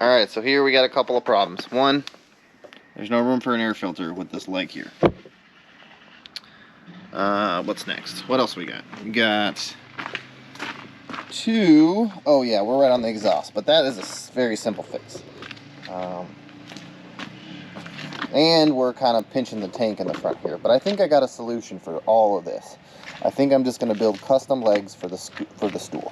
Alright, so here we got a couple of problems. One, there's no room for an air filter with this leg here. What's next? What else we got? We got two. Oh yeah, we're right on the exhaust, but that is a very simple fix. And we're kind of pinching the tank in the front here, but I think I got a solution for all of this. I think I'm just going to build custom legs for the stool.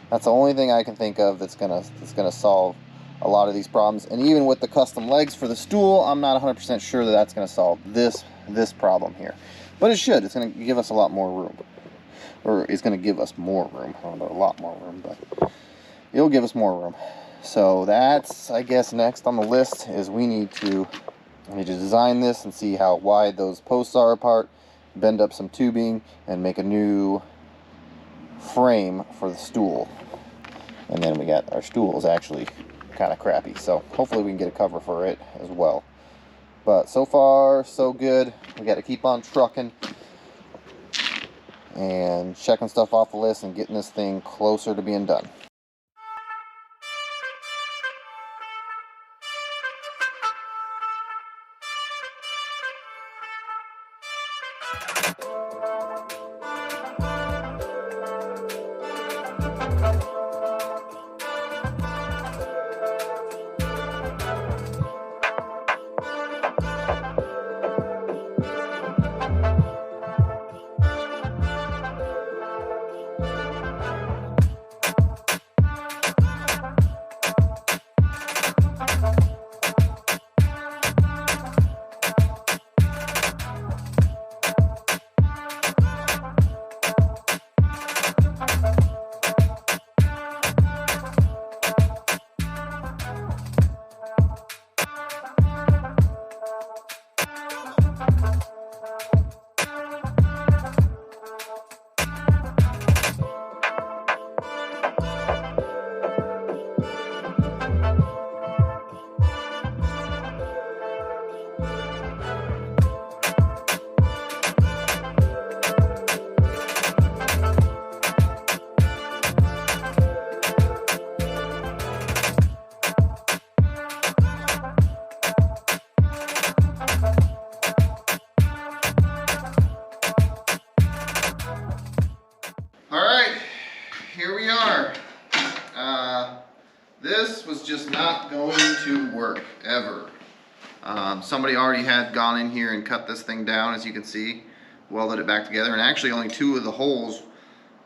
That's the only thing I can think of that's gonna solve a lot of these problems. And even with the custom legs for the stool, I'm not 100% sure that that's going to solve this problem here. But it should. It's going to give us a lot more room. Or it's going to give us more room. I don't know, a lot more room, but it'll give us more room. So that's, I guess, next on the list is we need to design this and see how wide those posts are apart, bend up some tubing, and make a new frame for the stool. And then we got our stool is actually kind of crappy, so hopefully we can get a cover for it as well. But so far so good. We got to keep on trucking and checking stuff off the list and getting this thing closer to being done. This was just not going to work ever. Somebody already had gone in here and cut this thing down, as you can see, welded it back together, and actually only 2 of the holes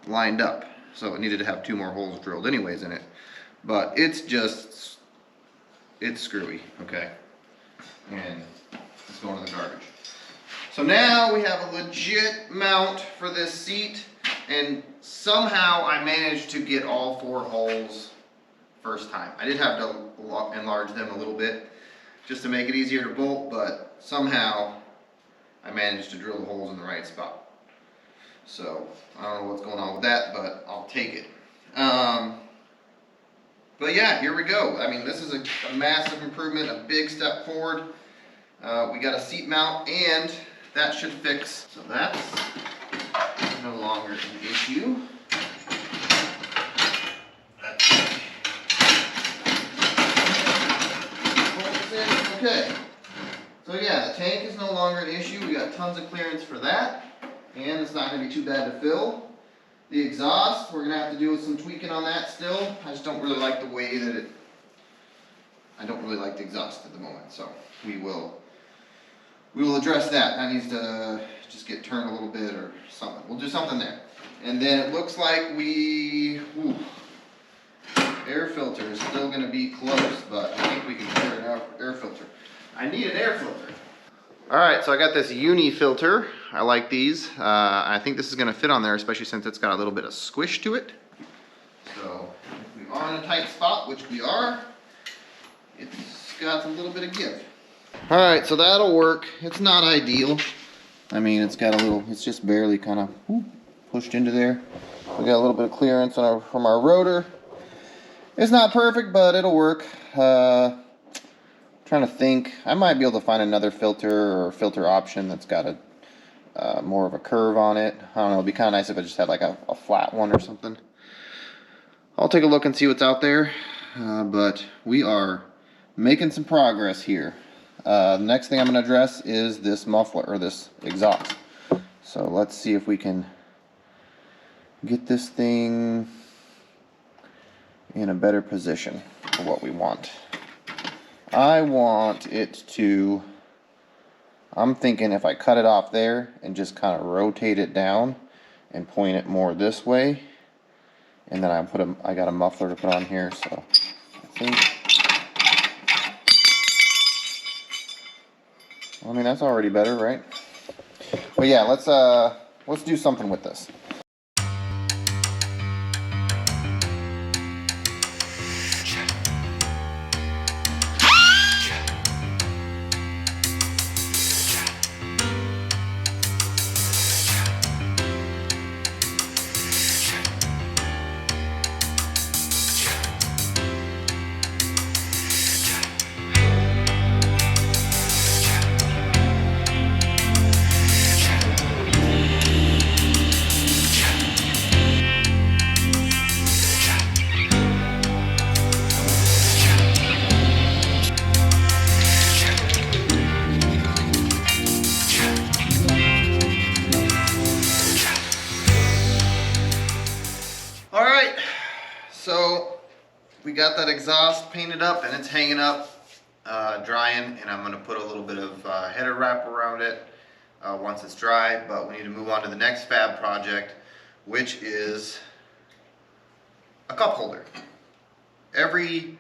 lined up, so it needed to have 2 more holes drilled anyways in it. But it's screwy, okay, and it's going to the garbage. So now we have a legit mount for this seat, and somehow I managed to get all 4 holes first time. I did have to enlarge them a little bit just to make it easier to bolt, but somehow I managed to drill the holes in the right spot. So I don't know what's going on with that, but I'll take it. But yeah, here we go. I mean, this is a massive improvement, a big step forward. We got a seat mount, and that should fix. So that's no longer an issue. Okay, so yeah, the tank is no longer an issue. We got tons of clearance for that, and it's not going to be too bad to fill. The exhaust, we're going to have to do some tweaking on that still. I just don't really like the way that I don't really like the exhaust at the moment, so we will address that. That needs to just get turned a little bit or something. We'll do something there. And then it looks like air filter is still going to be close, but I think we can clear an air filter. I need an air filter. Alright, so I got this uni filter. I like these. I think this is going to fit on there, especially since it's got a little bit of squish to it. So if we are in a tight spot, which we are, it's got a little bit of give. Alright, so that'll work. It's not ideal. I mean, it's got a little, it's just barely kind of pushed into there. We got a little bit of clearance on from our rotor. It's not perfect, but it'll work. Trying to think, I might be able to find another filter or filter option that's got a more of a curve on it. I don't know, it'd be kind of nice if it just had like a flat one or something. I'll take a look and see what's out there. but we are making some progress here. The next thing I'm going to address is this muffler, or this exhaust. So let's see if we can get this thing in a better position for what we want. I want it to, I'm thinking if I cut it off there and just kind of rotate it down and point it more this way, and then I got a muffler to put on here, so I think, I mean, that's already better, right? But yeah, let's do something with this. Alright, so we got that exhaust painted up and it's hanging up, drying, and I'm going to put a little bit of header wrap around it once it's dry, but we need to move on to the next fab project, which is a cup holder. Every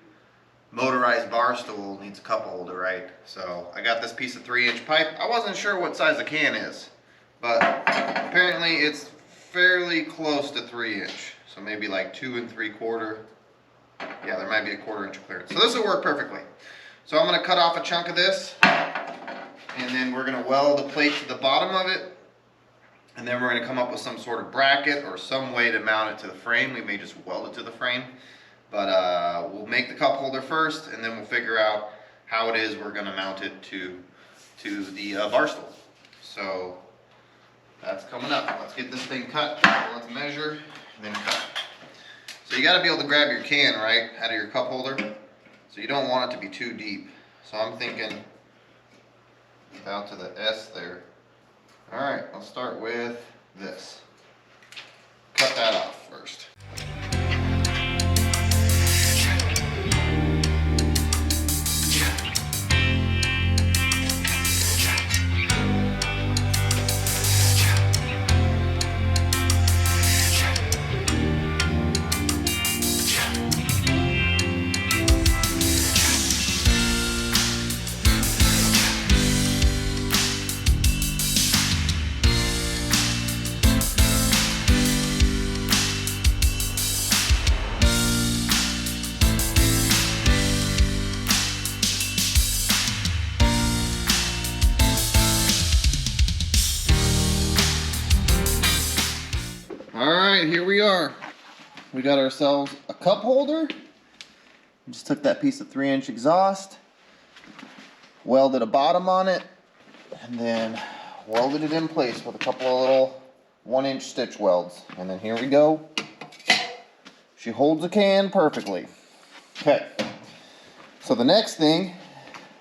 motorized Barstool needs a cup holder, right? So I got this piece of 3-inch pipe. I wasn't sure what size the can is, but apparently it's fairly close to 3-inch. So maybe like 2 3/4. Yeah, there might be a 1/4 inch of clearance. So this will work perfectly. So I'm going to cut off a chunk of this, and then we're going to weld the plate to the bottom of it, and then we're going to come up with some sort of bracket or some way to mount it to the frame. We may just weld it to the frame, but we'll make the cup holder first, and then we'll figure out how it is we're going to mount it to the Barstool. So that's coming up. Let's get this thing cut. Let's measure and then cut. So you got to be able to grab your can, right, out of your cup holder. So you don't want it to be too deep. So I'm thinking about to the S there. All right, let's start with this. Cut that off first. Alright, here we are. We got ourselves a cup holder. We just took that piece of 3-inch exhaust, welded a bottom on it, and then welded it in place with a couple of little 1-inch stitch welds. And then here we go. She holds the can perfectly. Okay. So the next thing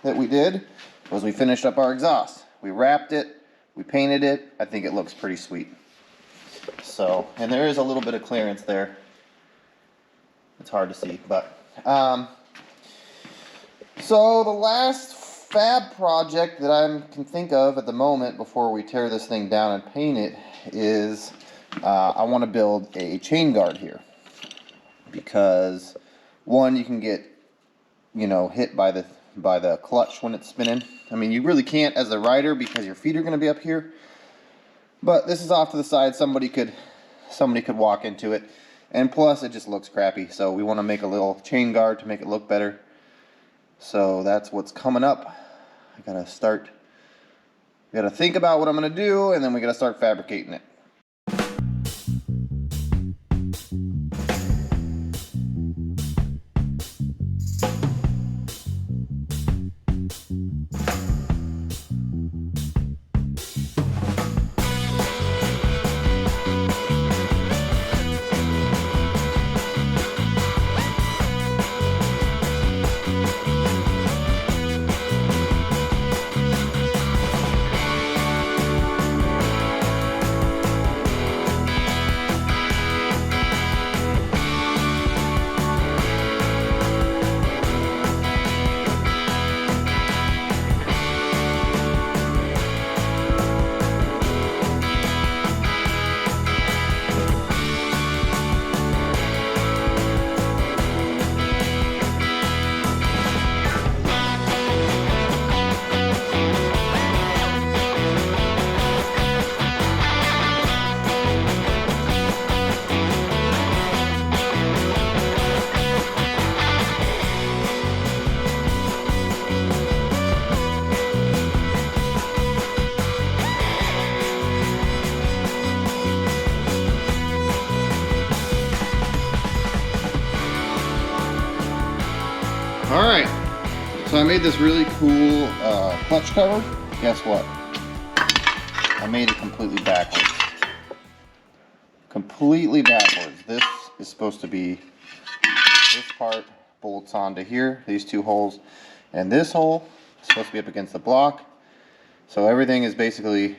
that we did was we finished up our exhaust. We wrapped it, we painted it. I think it looks pretty sweet. So, and there is a little bit of clearance there. It's hard to see, but so the last fab project that I can think of at the moment before we tear this thing down and paint it is I want to build a chain guard here, because one, you can get, you know, hit by the clutch when it's spinning. I mean, you really can't as a rider because your feet are going to be up here. But this is off to the side. Somebody could walk into it, and plus it just looks crappy. So we want to make a little chain guard to make it look better. So that's what's coming up. I gotta think about what I'm gonna do, and then we gotta start fabricating it. So I made this really cool clutch cover. Guess what? I made it completely backwards. Completely backwards. This is supposed to be, this part bolts onto here, these two holes, and this hole is supposed to be up against the block. So everything is basically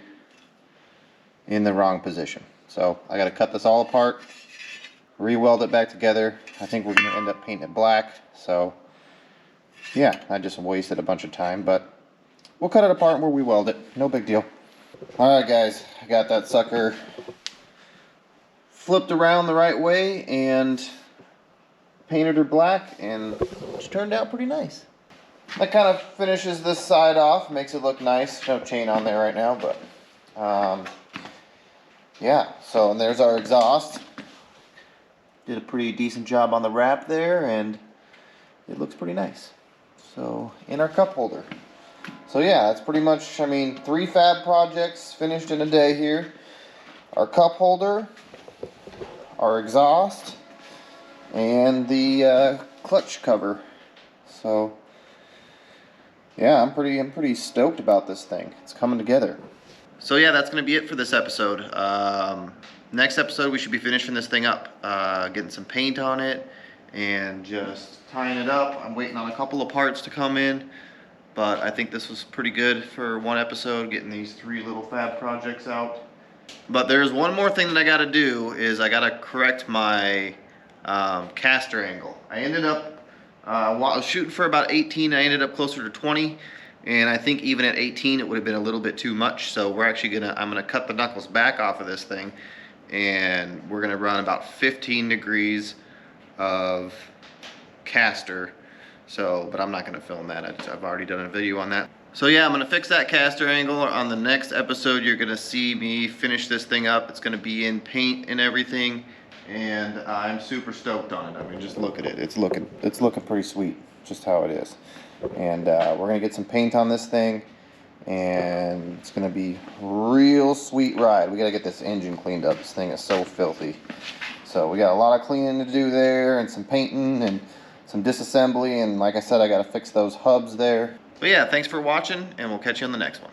in the wrong position. So I got to cut this all apart, re-weld it back together. I think we're going to end up painting it black. So yeah, I just wasted a bunch of time, but we'll cut it apart where we weld it. No big deal. Alright guys, I got that sucker flipped around the right way and painted her black, and it's turned out pretty nice. That kind of finishes this side off, makes it look nice. No chain on there right now, but yeah, so and there's our exhaust. Did a pretty decent job on the wrap there, and it looks pretty nice. So, in our cup holder. So yeah, that's pretty much, I mean, 3 fab projects finished in a day here. Our cup holder, our exhaust, and the clutch cover. So yeah, I'm pretty stoked about this thing. It's coming together. So yeah, that's gonna be it for this episode. Next episode we should be finishing this thing up, getting some paint on it and just tying it up. I'm waiting on a couple of parts to come in, but I think this was pretty good for one episode, getting these 3 little fab projects out. But there's one more thing that I gotta do, is I gotta correct my caster angle. I ended up, I was shooting for about 18, I ended up closer to 20, and I think even at 18 it would have been a little bit too much, so we're actually I'm gonna cut the knuckles back off of this thing, and we're gonna run about 15 degrees of caster. So, but I'm not gonna film that, I've already done a video on that. So yeah, I'm gonna fix that caster angle. On the next episode, you're gonna see me finish this thing up. It's gonna be in paint and everything, and I'm super stoked on it. I mean, just look at it. It's looking pretty sweet, just how it is. And we're gonna get some paint on this thing, and it's gonna be real sweet ride. We gotta get this engine cleaned up. This thing is so filthy. So we got a lot of cleaning to do there, and some painting, and some disassembly, and like I said, I gotta fix those hubs there. But yeah, thanks for watching, and we'll catch you on the next one.